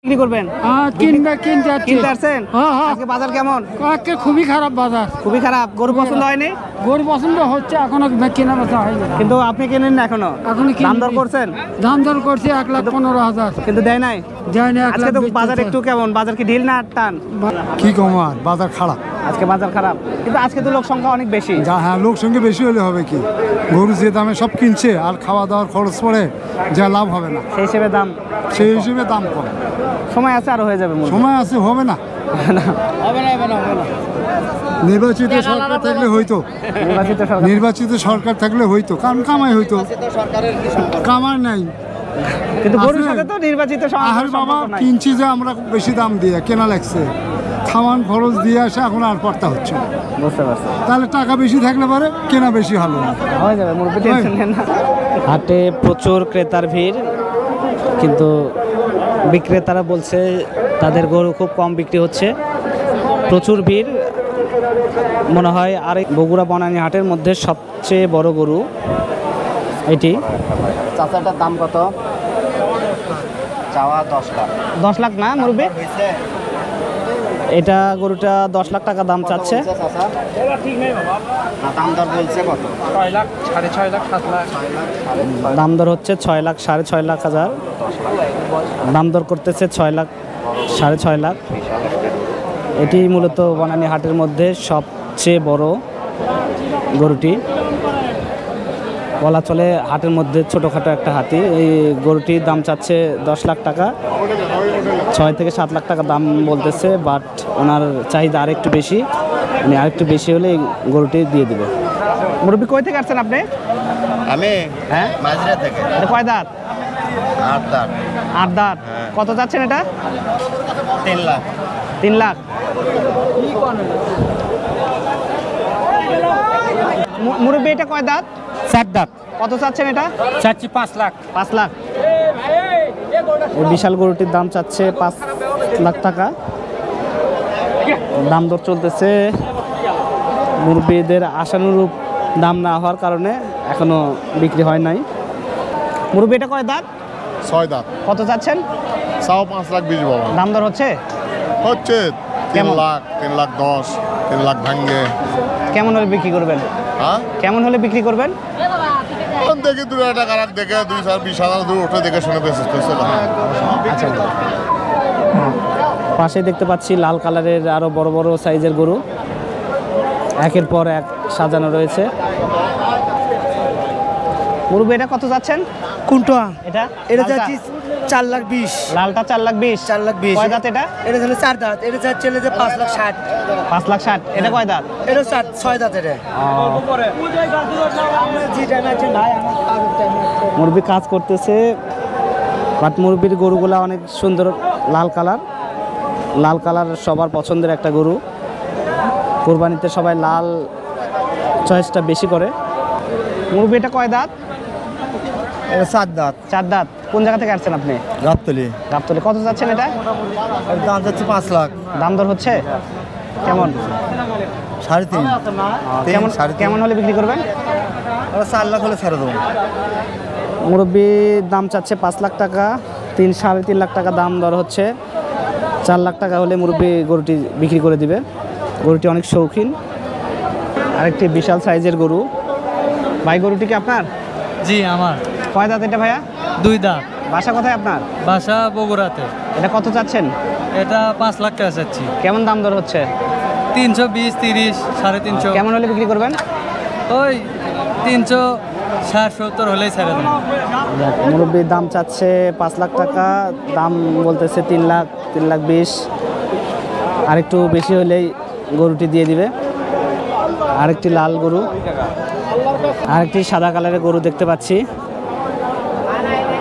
বিক্রি করবেন? কিনতে আসছেন? আজকে বাজার কেমন? আজকে খুবই খারাপ বাজার, খুবই খারাপ। গরু পছন্দ হয়নি? গরু পছন্দ হচ্ছে, এখনো কেনা বেচা হয়নি। কিন্তু আপনি কেনেন না এখনো? দাম দর করছেন? দাম দর করছে 1,15,000, কিন্তু দেয় নাই। আজকে তো বাজার একটু কেমন? বাজার কি ঢিল না টান? কি কমার, বাজার খারাপ। আজকে বাজার খারাপ, কিন্তু আজকে তো লোক সংখ্যা অনেক বেশি। হ্যাঁ, লোক সংখ্যা বেশি হলে হবে কি, গরু যে দামে সব কিনছে আর খাওয়া দাওয়ার খরচ পড়ে যা লাভ হবে না, সেই হিসেবে দাম কম। সময় আছে, আরো হয়ে যাবে। সময় আছে, হবে না। নির্বাচিত সরকার থাকলে হইতো, নির্বাচিত সরকার থাকলে হইতো, কারণ কামাই হইতো, কামাই নাই। কিন্তু গরুর সাথে তো নির্বাচিত বাবা কিনছি যে আমরা বেশি দাম দিয়ে কেনা লাগছে, খাওয়ান খরচ দিয়ে আসে, এখন আর পড়তা হচ্ছে। বুঝতে পারছি। তাহলে টাকা বেশি থাকলে পারে কেনা বেশি হলো হয়ে যাবে, মুরব্বি টেনশন নেন না। হাটে প্রচুর ক্রেতার ভিড়, কিন্তু বিক্রেতারা বলছে তাদের গরু খুব কম বিক্রি হচ্ছে, প্রচুর ভিড়। মনে হয় আর বগুড়া বনানী হাটের মধ্যে সবচেয়ে বড় গরু এটি। চাচাটার দাম কত? চাওয়া 10 লাখ। 10 লাখ না মুরব্বি? এটা গরুটা 10 লাখ টাকা দাম চাচ্ছে। দাম দর বলছে কত? 6 লাখ, 6.5 লাখ, 7 লাখ। দাম দর হচ্ছে 6 লাখ, 6.5 লাখ হাজার। দাম দর করতেছে 6 লাখ, 6.5 লাখ। এটি মূলত বনানী হাটের মধ্যে সবচেয়ে বড় গরুটি, বলা চলে হাটের মধ্যে ছোটোখাটো একটা হাতি। এই গরুটির দাম চাচ্ছে 10 লাখ টাকা, 6 থেকে 7 লাখ টাকা দাম বলতেছে, বাট ওনার চাহিদা আরেকটু বেশি, মানে আরেকটু বেশি হলে এই গরুটি দিয়ে দেবে। মুরব্বি কই থেকে আসছেন আপনি? আমি হ্যাঁ, মাঝরা থেকে। এটা কয় দাঁত? 8 দাঁত। 8 দাঁত। কত যাচ্ছেন এটা? 3 লাখ। 3 লাখ। মুরব্বি এটা কয় দাঁত? 4 দাঁত। কত চাচ্ছেন এটা? চাচ্ছি 5 লাখ। 5 লাখ। এই বিশাল গরুটির দাম চাচ্ছে 5 লাখ টাকা। দাম দর চলতেছে, মুরব্বিদের আশানুরূপ দাম না হওয়ার কারণে এখনো বিক্রি হয় নাই। মুরব্বি এটা কয় দাঁত? 6 দাঁত। কত চাচ্ছেন? 5 লাখ 20 বাবা। দাম দর হচ্ছে 3 লাখ, 3 লাখ 10, 3 লাখ ভাঙ্গে। কেমন হলে বিক্রি করবেন? হ্যাঁ, কেমন হলে বিক্রি করবেন? দেখি 2 টাকা দেখে 2,20,000 দূর ওঠে দেখে শুনে বেঁচে। আচ্ছা, পাশে দেখতে পাচ্ছি লাল কালারের আরো বড় বড় সাইজের গরু, একের পর এক সাজানো রয়েছে। মুরব্বি এটা কত যাচ্ছেন? কোনটা? এটা যাচ্ছি 4 লাখ 20। লালটা 4 লাখ 20। 4 লাখ 20। কয় দাঁত এটা? এটা হলো 4 দাঁত। এটা যাচ্ছে 5 লাখ 60। 5 লাখ 60। এটা কয় দাঁত? এটা 6 দাঁত। এটা মুরব্বি কাজ করতেছে, বাট মুরব্বির গরুগুলা অনেক সুন্দর, লাল কালার। লাল কালার সবার পছন্দের একটা গরু, কোরবানিতে সবাই লাল চয়েসটা বেশি করে। মুরব্বি এটা কয় দাঁত? এটা 4 দাঁত। 4 দাঁত। কোন জায়গা থেকে আসছেন আপনি? গাবতলি। গাবতলি। কত যাচ্ছেন এটা? দাম যাচ্ছে 5 লাখ। দাম দর হচ্ছে কেমন? 3.5। কেমন হলে বিক্রি করবেন? 4 লাখ হলে ছেড়ে দেবো। মুরব্বি দাম চাচ্ছে 5 লাখ টাকা, 3-3.5 লাখ টাকা দাম দর হচ্ছে। 4 লাখ টাকা হলে মুরব্বি গরুটি বিক্রি করে দিবে। গরুটি অনেক শৌখিন, আরেকটি বিশাল সাইজের গরু। ভাই, গরুটি কি আপনার? জি আমার। কয় দাঁত এটা ভাইয়া? 2 দাঁত। বাসা কোথায় আপনার? বাসা বগুড়াতে। এটা কত চাচ্ছেন? এটা 5 লাখ টাকা চাচ্ছি। কেমন দাম দর হচ্ছে? 320, 30, 350। কেমন হলে বিক্রি করবেন? ওই 360, 70 হলেই ছেড়ে দেন। মুরব্বির দাম চাচ্ছে 5 লাখ টাকা, দাম বলতেছে 3 লাখ, 3 লাখ 20। আরেকটু বেশি হলেই গরুটি দিয়ে দিবে। আরেকটি লাল গরু, আরেকটি সাদা কালারের গরু দেখতে পাচ্ছি।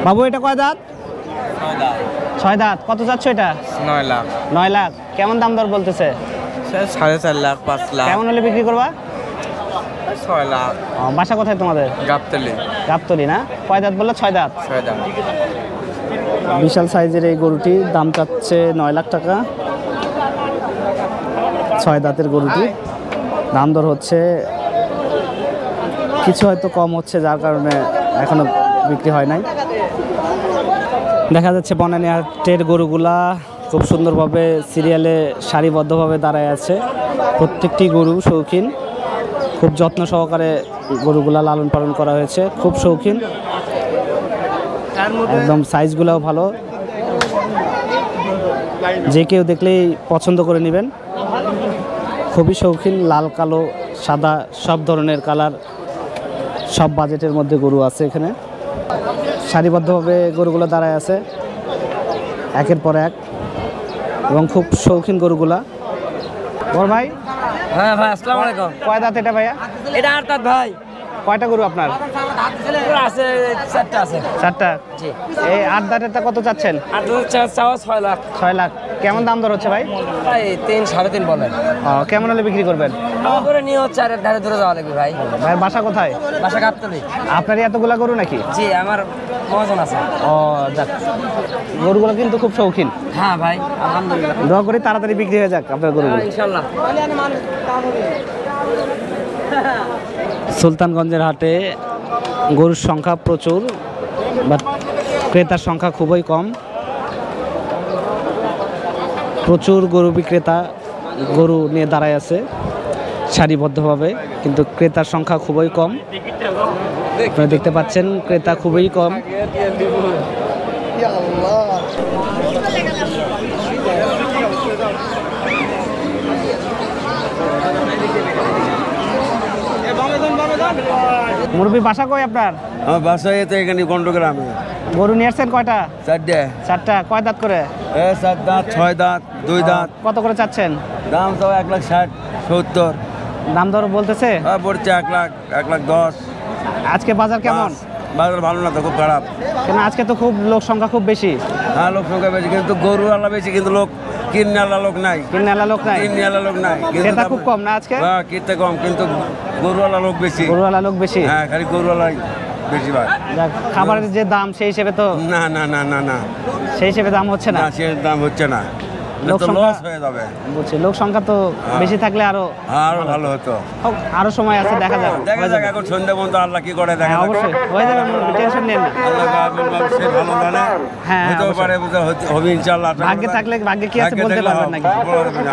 বাবু, এটা কয় দাঁত? 6 দাঁত। কত যাচ্ছ এটা? 9 লাখ। 9 লাখ। কেমন দাম দর বলতেছে? 4.5 লাখ, 5 লাখ। কেমন হলে বিক্রি করবা? 6 লাখ। বাসা কোথায় তোমাদের? গাবতলি। গাবতলি না? কয় দাঁত বললো? 6 দাঁত। 6 দাঁত। বিশাল সাইজের এই গরুটি দাম চাচ্ছে 9 লাখ টাকা। 6 দাঁতের গরুটি দাম দর হচ্ছে কিছু হয়তো কম হচ্ছে, যার কারণে এখনো বিক্রি হয় নাই। দেখা যাচ্ছে বনানী হাটের গরুগুলা খুব সুন্দরভাবে সিরিয়ালে সারিবদ্ধভাবে দাঁড়ায় আছে। প্রত্যেকটি গরু শৌখিন, খুব যত্ন সহকারে গরুগুলা লালন পালন করা হয়েছে, খুব শৌখিন, একদম সাইজগুলোও ভালো, যে কেউ দেখলেই পছন্দ করে নেবেন। খুবই শৌখিন, লাল কালো সাদা সব ধরনের কালার, সব বাজেটের মধ্যে গরু আছে এখানে। সারিবদ্ধভাবে গরুগুলো দাঁড়ায় আছে একের পর এক, এবং খুব শৌখিন গরুগুলা। বড় ভাই, হ্যাঁ ভাই, আসসালামু আলাইকুম। কয় দাঁত এটা ভাইয়া? এটা 8 দাঁত ভাই। কয়টা গরু আপনার? আছে 4টা আছে। 4টা। জি। এই 8 দাঁতেরটা কত চাচ্ছেন? 8 দাঁত চাওয়া 6 লাখ। 6 লাখ। কেমন দাম দর হচ্ছে ভাই? ভাই 3 3.5 বলেন। কেমন হলে বিক্রি করবেন? করে নিয়ে হচ্ছে আর ধারে ধরে যাওয়া লাগবে ভাই। ভাইয়ের বাসা কোথায়? বাসা গাবতলী। আপনারই এতগুলা গরু নাকি? জি, আমার মহাজন আছে। যাক, গরুগুলো কিন্তু খুব শৌখিন। হ্যাঁ ভাই, আলহামদুলিল্লাহ। দোয়া করি তাড়াতাড়ি বিক্রি হয়ে যাক আপনার গরুগুলো। ইনশাআল্লাহ। সুলতানগঞ্জের হাটে গরুর সংখ্যা প্রচুর, বাট ক্রেতার সংখ্যা খুবই কম। প্রচুর গরু বিক্রেতা গরু নিয়ে দাঁড়ায় আছে সারিবদ্ধভাবে, কিন্তু ক্রেতার সংখ্যা খুবই কম। আপনারা দেখতে পাচ্ছেন ক্রেতা খুবই কম। মুরব্বী বাসা কই আপনার? আমার বাসায় তো এখানে গন্ডগ্রামে। গরু নিয়ে আসছেন কয়টা? 4টে। 4টা। কয় দাঁত করে? 7 দাঁত, 6 দাঁত, 2 দাঁত। কত করে চাচ্ছেন? দাম তো 1,60,000, 70। দাম দর বলতেছে? পড়ছে 1 লাখ, 1,10,000। আজকে বাজার কেমন? বাজার ভালো না তো, খুব খারাপ। কেন আজকে তো খুব লোক সংখ্যা খুব বেশি। হ্যাঁ, লোক সংখ্যা বেশি, কিন্তু গরু আলা বেশি, কিন্তু লোক কিনে আলা লোক নাই। কিনে আলা লোক নাই? কিনে আলা লোক নাই, ক্রেতা খুব কম না আজকে? হ্যাঁ, কিনতে কম, কিন্তু গরু আলা লোক বেশি। গরুওয়ালা লোক বেশি? হ্যাঁ, খালি গরু আলাই বেশি ভাই। যাক, খাবারের যে দাম সেই হিসেবে তো না না না না না সেই হিসেবে দাম হচ্ছে না। না, সে দাম হচ্ছে না, লোক তো সংখ্যা- লস হয়ে যাবে। বুঝছি, লোক সংখ্যা তো বেশি থাকলে আরো আরো ভালো হতো। হোক, আরো সময় আছে, দেখা যাবে। দেখা হয়ে যাক, যাবে। এখন সন্ধ্যা পর্যন্ত আল্লাহ কি করে, দেখা হ্যাঁ, যাক। অবশ্যই হয়ে যাবে, টেনশন নেন না। আল্লাহ সে ভালো জানে। হ্যাঁ, হতেও অবশ্যই। পারে, হবে ইনশাআল্লাহ। ভাগ্যে থাকলে, ভাগ্যে কি আছে ভাগ্যে বলতে থাকলে পারবেন নাকি? বলতে পারবে না।